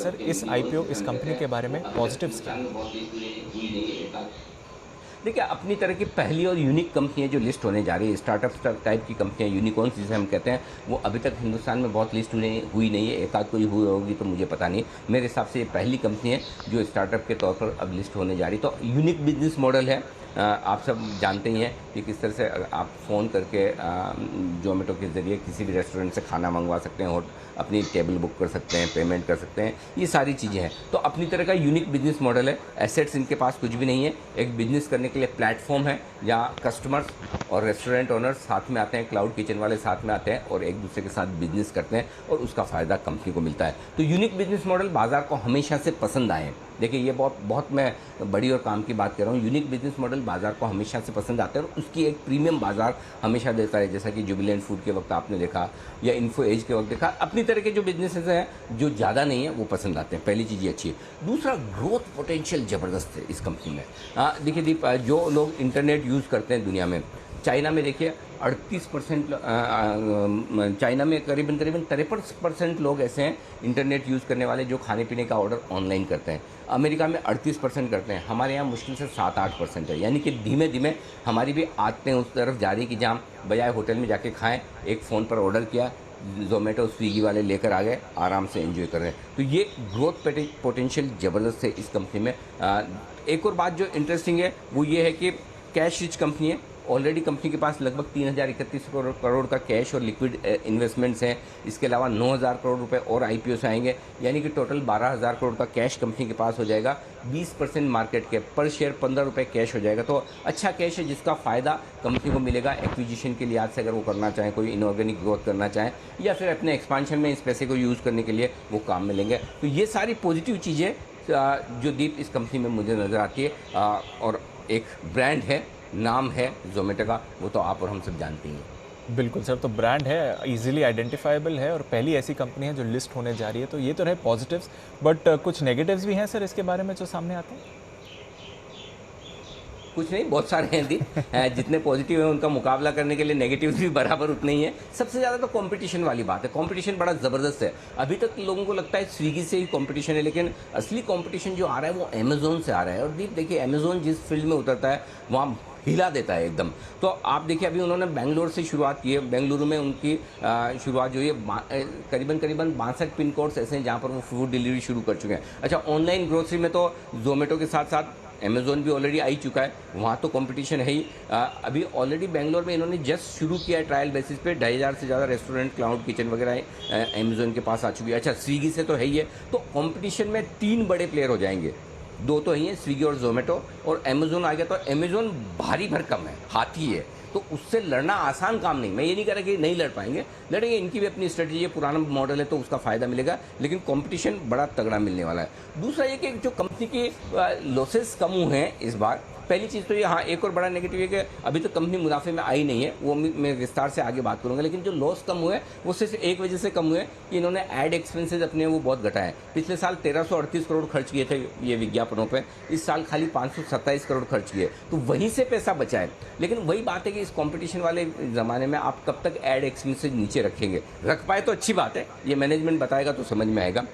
Sir इस IPO, इस company के बारे में पॉजिटिव्स क्या? देखिए, अपनी तरह की पहली और यूनिक कंपनियाँ जो लिस्ट होने जा रही है, स्टार्टअप टाइप की कंपनियाँ, यूनिकॉर्न्स जिसे हम कहते हैं, वो अभी तक हिंदुस्तान में बहुत लिस्ट हुई नहीं है। एक आध कोई हुई होगी तो मुझे पता नहीं। मेरे हिसाब से ये पहली कंपनी है जो स्टार्टअप के तौर पर अब लिस्ट होने जा रही है। तो यूनिक बिजनेस मॉडल है। आप सब जानते ही हैं कि किस तरह से आप फ़ोन करके ज़ोमैटो के ज़रिए किसी भी रेस्टोरेंट से खाना मंगवा सकते हैं और अपनी टेबल बुक कर सकते हैं, पेमेंट कर सकते हैं, ये सारी चीज़ें हैं। तो अपनी तरह का यूनिक बिजनेस मॉडल है। एसेट्स इनके पास कुछ भी नहीं है। एक बिजनेस करने के लिए प्लेटफॉर्म है जहाँ कस्टमर्स और रेस्टोरेंट ओनर्स साथ में आते हैं, क्लाउड किचन वाले साथ में आते हैं और एक दूसरे के साथ बिजनेस करते हैं और उसका फ़ायदा कंपनी को मिलता है। तो यूनिक बिजनेस मॉडल बाज़ार को हमेशा से पसंद आए हैं। देखिए, ये बहुत मैं बड़ी और काम की बात कर रहा हूँ। यूनिक बिजनेस मॉडल बाज़ार को हमेशा से पसंद आता है और उसकी एक प्रीमियम बाज़ार हमेशा देता है। जैसा कि जुबिलेंट फूड के वक्त आपने देखा या इन्फो एज के वक्त देखा, अपनी तरह के जो बिजनेसेस हैं जो ज़्यादा नहीं है वो पसंद आते हैं। पहली चीज़ ये अच्छी है। दूसरा, ग्रोथ पोटेंशियल ज़बरदस्त है इस कंपनी में। देखिए दीप, जो लोग इंटरनेट यूज़ करते हैं दुनिया में, चाइना में देखिए 38%, चाइना में करीबन 53% लोग ऐसे हैं इंटरनेट यूज़ करने वाले जो खाने पीने का ऑर्डर ऑनलाइन करते हैं। अमेरिका में 38% करते हैं। हमारे यहाँ मुश्किल से 7-8% है। यानी कि धीमे धीमे हमारी भी आदतें उस तरफ जा रही कि जहाँ बजाय होटल में जाके खाएं, एक फ़ोन पर ऑर्डर किया, ज़ोमैटो स्विगी वाले लेकर आ गए, आराम से एंजॉय कर रहे हैं। तो ये ग्रोथ पोटेंशियल ज़बरदस्त है इस कंपनी में। एक और बात जो इंटरेस्टिंग है वो ये है कि कैश रिच कंपनी है। ऑलरेडी कंपनी के पास लगभग 3031 करोड़ का कैश और लिक्विड इन्वेस्टमेंट्स हैं। इसके अलावा 9000 करोड़ रुपए और आईपीओ से आएंगे, यानी कि टोटल 12000 करोड़ का कैश कंपनी के पास हो जाएगा। 20% मार्केट कैप, पर शेयर 15 रुपये कैश हो जाएगा। तो अच्छा कैश है जिसका फ़ायदा कंपनी को मिलेगा एक्विजिशन के लिहाज से, अगर वो करना चाहें, कोई इनऑर्गेनिक ग्रोथ करना चाहें या फिर अपने एक्सपांशन में इस पैसे को यूज़ करने के लिए वो काम में लेंगे। तो ये सारी पॉजिटिव चीज़ें जो दीप इस कंपनी में मुझे नज़र आती है। और एक ब्रांड है, नाम है ज़ोमैटो का, वो तो आप और हम सब जानते ही हैं। बिल्कुल सर, तो ब्रांड है, इजीली आइडेंटिफाइबल है और पहली ऐसी कंपनी है जो लिस्ट होने जा रही है। तो ये तो रहे पॉजिटिव्स, बट कुछ नेगेटिव्स भी हैं सर इसके बारे में जो सामने आते हैं? कुछ नहीं, बहुत सारे हैं दीप। जितने पॉजिटिव हैं उनका मुकाबला करने के लिए नेगेटिव भी बराबर उतने ही है। सबसे ज़्यादा तो कंपटीशन वाली बात है। कंपटीशन बड़ा ज़बरदस्त है। अभी तक लोगों को लगता है स्विगी से ही कंपटीशन है, लेकिन असली कंपटीशन जो आ रहा है वो अमेज़ोन से आ रहा है। और दीप देखिए, अमेज़ोन जिस फील्ड में उतरता है वहाँ हिला देता है एकदम। तो आप देखिए, अभी उन्होंने बेंगलोर से शुरुआत की है। बेंगलुरु में उनकी शुरुआत जो है करीबन 62 पिन कोड्स ऐसे हैं जहाँ पर वो फूड डिलीवरी शुरू कर चुके हैं। अच्छा, ऑनलाइन ग्रोसरी में तो ज़ोमैटो के साथ साथ अमेज़ोन भी ऑलरेडी आ ही चुका है, वहाँ तो कंपटीशन है ही। अभी ऑलरेडी बेंगलोर में इन्होंने जस्ट शुरू किया है ट्रायल बेसिस पे। 2500 से ज़्यादा रेस्टोरेंट, क्लाउड किचन वगैरह अमेज़ोन के पास आ चुकी है। अच्छा, स्विगी से तो है ही है। तो कंपटीशन में 3 बड़े प्लेयर हो जाएंगे। 2 तो ही हैं, स्विगी और ज़ोमैटो, और अमेज़ोन आ गया तो अमेज़ोन भारी भरकम है, हाथी है। तो उससे लड़ना आसान काम नहीं। मैं ये नहीं कह रहा कि नहीं लड़ पाएंगे, लड़ेंगे। इनकी भी अपनी स्ट्रेटजी है, पुराना मॉडल है तो उसका फ़ायदा मिलेगा, लेकिन कंपटीशन बड़ा तगड़ा मिलने वाला है। दूसरा ये कि जो कंपनी के लॉसेस कम हुए हैं इस बार, पहली चीज़ तो ये, हाँ, एक और बड़ा नेगेटिव है कि अभी तक कंपनी मुनाफे में आई नहीं है, वो मैं विस्तार से आगे बात करूंगा। लेकिन जो लॉस कम हुए वो सिर्फ एक वजह से कम हुए कि इन्होंने ऐड एक्सपेंसेस अपने वो बहुत घटाए। पिछले साल 1338 करोड़ खर्च किए थे ये विज्ञापनों पे, इस साल खाली 527 करोड़ खर्च किए, तो वहीं से पैसा बचा है। लेकिन वही बात है कि इस कॉम्पिटिशन वाले ज़माने में आप कब तक ऐड एक्सपेंसेस नीचे रखेंगे। रख पाए तो अच्छी बात है, ये मैनेजमेंट बताएगा तो समझ में आएगा।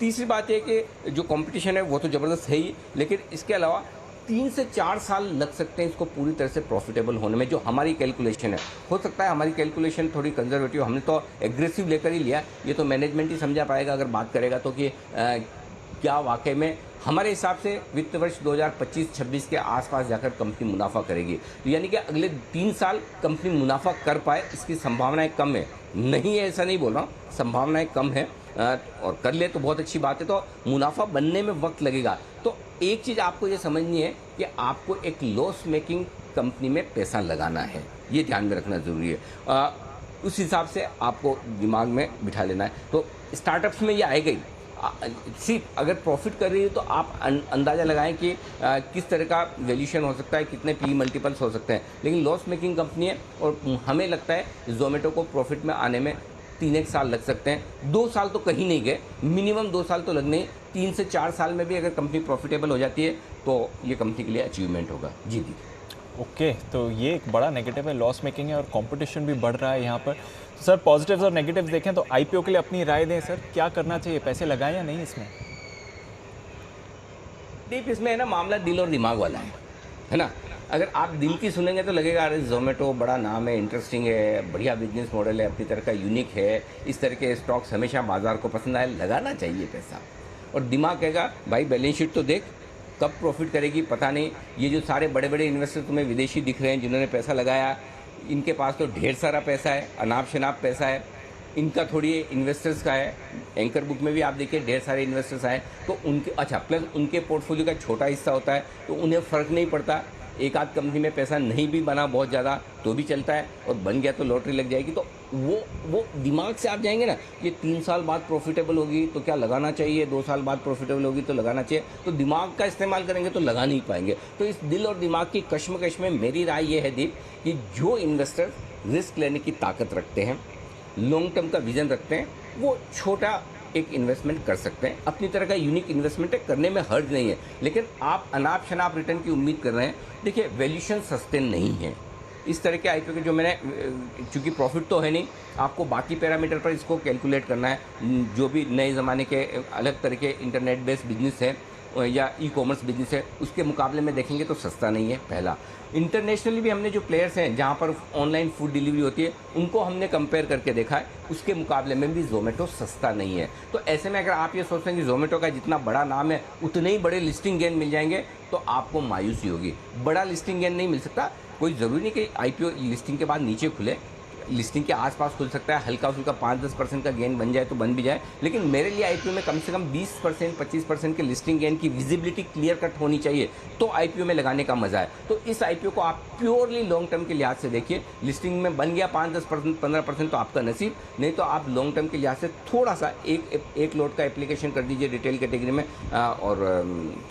तीसरी बात यह कि जो कंपटीशन है वो तो ज़बरदस्त है ही, लेकिन इसके अलावा 3 से 4 साल लग सकते हैं इसको पूरी तरह से प्रॉफिटेबल होने में, जो हमारी कैलकुलेशन है। हो सकता है हमारी कैलकुलेशन थोड़ी कंजर्वेटिव, हमने तो एग्रेसिव लेकर ही लिया, ये तो मैनेजमेंट ही समझा पाएगा अगर बात करेगा तो, कि क्या वाकई में हमारे हिसाब से वित्त वर्ष 2025-26 के आसपास जाकर कंपनी मुनाफा करेगी। तो यानी कि अगले 3 साल कंपनी मुनाफा कर पाए, इसकी संभावनाएं कम है। नहीं है ऐसा नहीं बोल रहा हूँ, संभावनाएं कम है, और कर ले तो बहुत अच्छी बात है। तो मुनाफा बनने में वक्त लगेगा। तो एक चीज़ आपको ये समझनी है कि आपको एक लॉस मेकिंग कंपनी में पैसा लगाना है, ये ध्यान में रखना ज़रूरी है। उस हिसाब से आपको दिमाग में बिठा लेना है। तो स्टार्टअप्स में ये आएगा ही। सिर्फ अगर प्रॉफिट कर रही है तो आप अंदाज़ा लगाएं कि किस तरह का वैल्यूशन हो सकता है, कितने पी मल्टीपल्स हो सकते हैं। लेकिन लॉस मेकिंग कंपनी है और हमें लगता है ज़ोमैटो को प्रॉफिट में आने में 3-1 साल लग सकते हैं। 2 साल तो कहीं नहीं गए, मिनिमम 2 साल तो लगने ही। 3 से 4 साल में भी अगर कंपनी प्रॉफिटेबल हो जाती है तो ये कंपनी के लिए अचीवमेंट होगा। जी जी। ओके, तो ये एक बड़ा नेगेटिव है, लॉस मेकिंग है और कंपटीशन भी बढ़ रहा है यहाँ पर। तो सर, पॉजिटिव्स और नेगेटिव्स देखें तो आईपीओ के लिए अपनी राय दें सर, क्या करना चाहिए, पैसे लगाएं या नहीं इसमें? दीप इसमें है ना मामला दिल और दिमाग वाला है ना। अगर आप दिल की सुनेंगे तो लगेगा अरे जोमेटो बड़ा नाम है, इंटरेस्टिंग है, बढ़िया बिजनेस मॉडल है, अपनी तरह का यूनिक है, इस तरह के स्टॉक्स हमेशा बाजार को पसंद आए, लगाना चाहिए पैसा। और दिमाग कहेगा भाई बैलेंस शीट तो देख, कब प्रॉफिट करेगी पता नहीं। ये जो सारे बड़े बड़े इन्वेस्टर तुम्हें विदेशी दिख रहे हैं जिन्होंने पैसा लगाया, इनके पास तो ढेर सारा पैसा है, अनाप शनाप पैसा है, इनका थोड़ी इन्वेस्टर्स का है। एंकर बुक में भी आप देखिए ढेर सारे इन्वेस्टर्स आए तो उनके अच्छा प्लस उनके पोर्टफोलियो का छोटा हिस्सा होता है तो उन्हें फ़र्क नहीं पड़ता। एक आध कंपनी में पैसा नहीं भी बना बहुत ज़्यादा तो भी चलता है, और बन गया तो लॉटरी लग जाएगी। तो वो दिमाग से आप जाएंगे ना, ये 3 साल बाद प्रॉफिटेबल होगी तो क्या लगाना चाहिए, 2 साल बाद प्रॉफिटेबल होगी तो लगाना चाहिए, तो दिमाग का इस्तेमाल करेंगे तो लगा नहीं पाएंगे। तो इस दिल और दिमाग की कश्मकश में मेरी राय ये है दीप कि जो इन्वेस्टर रिस्क लेने की ताकत रखते हैं, लॉन्ग टर्म का विजन रखते हैं, वो छोटा एक इन्वेस्टमेंट कर सकते हैं। अपनी तरह का यूनिक इन्वेस्टमेंट है, करने में हर्ज नहीं है। लेकिन आप अनाप शनाप रिटर्न की उम्मीद कर रहे हैं, देखिए वैल्यूएशन सस्टेन नहीं है इस तरह के आईपीओ के। जो मैंने चूँकि प्रॉफिट तो है नहीं, आपको बाकी पैरामीटर पर इसको कैलकुलेट करना है। जो भी नए ज़माने के अलग तरह के इंटरनेट बेस्ड बिजनेस है या ई कॉमर्स बिजनेस है, उसके मुकाबले में देखेंगे तो सस्ता नहीं है। पहला, इंटरनेशनली भी हमने जो प्लेयर्स हैं जहाँ पर ऑनलाइन फूड डिलीवरी होती है, उनको हमने कंपेयर करके देखा है, उसके मुकाबले में भी जोमेटो सस्ता नहीं है। तो ऐसे में अगर आप ये सोचते हैं कि जोमेटो का जितना बड़ा नाम है उतने ही बड़े लिस्टिंग गेन मिल जाएंगे, तो आपको मायूसी होगी। बड़ा लिस्टिंग गेन नहीं मिल सकता। कोई ज़रूरी नहीं कि आईपीओ लिस्टिंग के बाद नीचे खुले, लिस्टिंग के आसपास खुल सकता है, हल्का फुल्का 5-10% का गेन बन जाए तो बन भी जाए। लेकिन मेरे लिए आईपीओ में कम से कम 20% 25% के लिस्टिंग गेन की विजिबिलिटी क्लियर कट होनी चाहिए, तो आईपीओ में लगाने का मजा है। तो इस आईपीओ को आप प्योरली लॉन्ग टर्म के लिहाज से देखिए। लिस्टिंग में बन गया 5-10% 15% तो आपका नसीब, नहीं तो आप लॉन्ग टर्म के लिहाज से थोड़ा सा एक लोट का एप्लीकेशन कर दीजिए रिटेल कैटेगरी में, और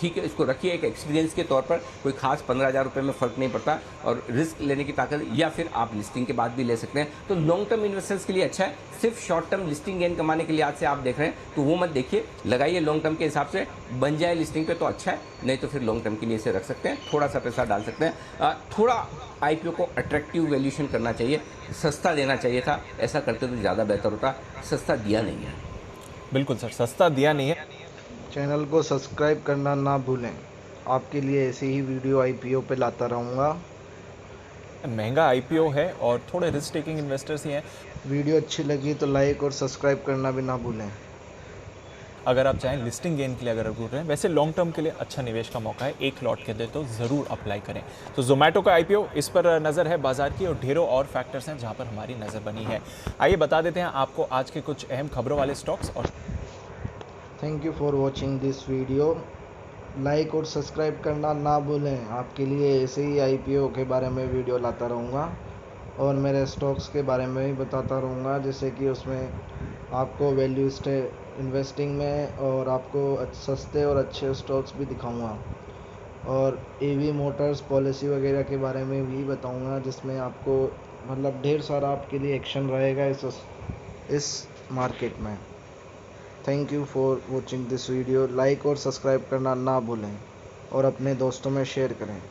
ठीक है, इसको रखिए एक एक्सपीरियंस के तौर पर। कोई खास 15,000 रुपये में फ़र्क नहीं पड़ता, और रिस्क लेने की ताकत, या फिर आप लिस्टिंग के बाद भी ले सकते हैं। तो लॉन्ग टर्म इन्वेस्टर्स के लिए अच्छा है। सिर्फ शॉर्ट टर्म लिस्टिंग गेन कमाने के लिहाज से आप देख रहे हैं तो वो मत देखिए, लगाइए लॉन्ग टर्म के हिसाब से। बन जाए लिस्टिंग पे तो अच्छा है, नहीं तो फिर लॉन्ग टर्म के लिए इसे रख सकते हैं, थोड़ा सा पैसा डाल सकते हैं। थोड़ा आईपीओ को अट्रैक्टिव वैल्यूएशन करना चाहिए, सस्ता देना चाहिए था, ऐसा करते तो ज़्यादा बेहतर होता। सस्ता दिया नहीं है। बिल्कुल सर, सस्ता दिया नहीं है। चैनल को सब्सक्राइब करना ना भूलें। आपके लिए ऐसे ही वीडियो आईपीओ पे लाता रहूँगा। महंगा आईपीओ है और थोड़े रिस्क टेकिंग इन्वेस्टर्स ही हैं। वीडियो अच्छी लगी तो लाइक और सब्सक्राइब करना भी ना भूलें। अगर आप चाहें लिस्टिंग गेन के लिए अगर घूर रहे हैं, वैसे लॉन्ग टर्म के लिए अच्छा निवेश का मौका है, एक लॉट के दे तो ज़रूर अप्लाई करें। तो जोमेटो का आईपीओ, इस पर नज़र है बाजार की, और ढेरों और फैक्टर्स हैं जहां पर हमारी नज़र बनी है। आइए बता देते हैं आपको आज के कुछ अहम खबरों वाले स्टॉक्स। और thank you for watching this video. Like और सब्सक्राइब करना ना भूलें। आपके लिए ऐसे ही आईपीओ के बारे में वीडियो लाता रहूँगा, और मेरे स्टॉक्स के बारे में भी बताता रहूँगा, जैसे कि उसमें आपको वैल्यू इन्वेस्टिंग में और आपको सस्ते और अच्छे स्टॉक्स भी दिखाऊंगा, और ईवी मोटर्स पॉलिसी वगैरह के बारे में भी बताऊंगा, जिसमें आपको मतलब ढेर सारा आपके लिए एक्शन रहेगा इस मार्केट में। Thank you for watching this video. Like और सब्सक्राइब करना ना भूलें और अपने दोस्तों में शेयर करें।